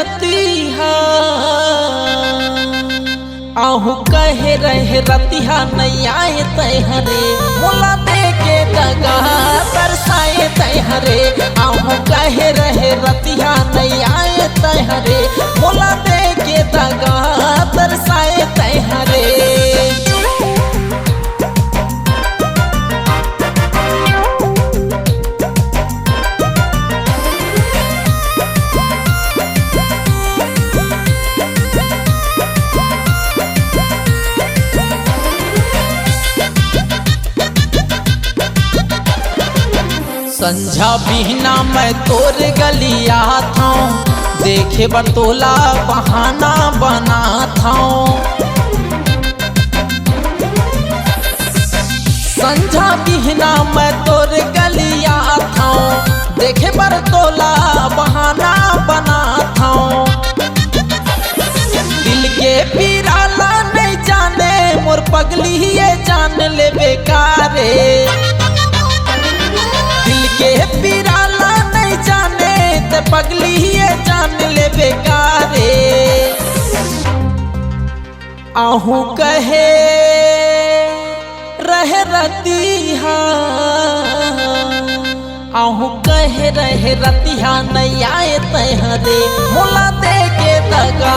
रतिहा आहू कहे रहे रतिहा नहीं आए तैहरे मोला दे के दगा तरसाए तैहरे आहू कहे रहे रतिहा नहीं आए तैहरे मोला दे के दगा तरसाए तैहरे। संझा बिहना मैं तोर गलिया था देखे बरतोला बहाना बना था। संझा बिहना मैं तोर गलिया था देखे बरतोला बहाना बना था। दिल के पीराला नहीं जाने मोर पगली ये जान ले बेकारे। दिल के पीराला नहीं जाने ते पगली ये जान ले बेकारे। आहू कहे रहे रतिहा आहू कहे रहे रतिहा नहीं आए तैहरे मोला दे के दगा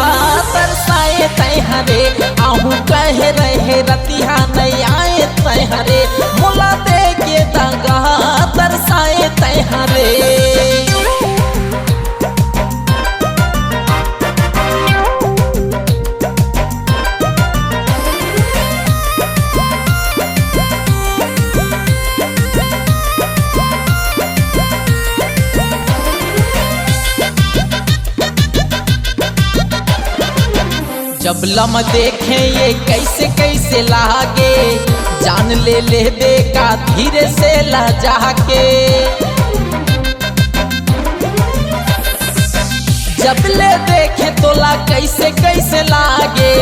तरसाए तैहरे। आहू कहे रहे रतिहा नहीं आए तैहरे मोला दे के दगा तरसाए तैहरे। जब लम देखे ये कैसे कैसे लागे जान ले ले बेका धीरे से लजा के। जब ले देखे तोला कैसे कैसे लागे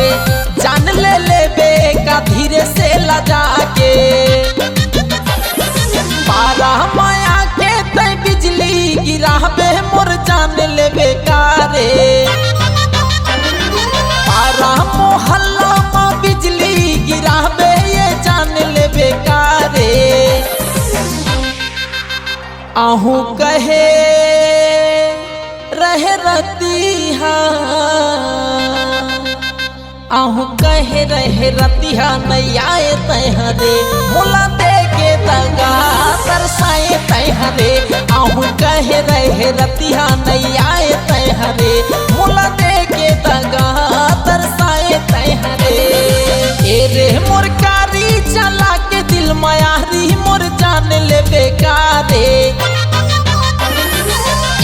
जान ले ले बेका धीरे से लजा के। पारा माया के तय बिजली गिरा बे मोर जान ले बेकारे। मोहल्ला में बिजली गिरा बे ये जान ले बेकारे। आहू कहे रहे रतिहा आहू कहे रहे रतिहा नहीं आए तैहरे मोला दे के दगा तरसाए तैहरे। आहू कहे रहे रतिहा नहीं आए तैहरे मोला दे के दगा तरसाए तैहरे। ए रे मोर कारी चला के दिल मायारी मोर जान ले बेकारे।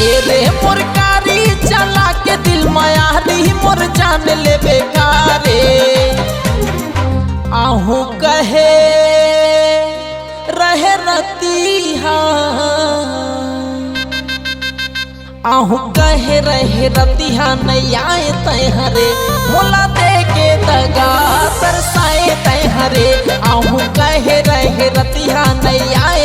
ए रे मोर कारी चला के दिल मायारी मोर जान ले बेकारे। आहू कहे रहे रतिहा आहू कहे रहे रतिहा नहीं आए तैहरे मोला दे के दगा तरसाए तैहरे। आहू कहे रहे रतिहा नहीं आए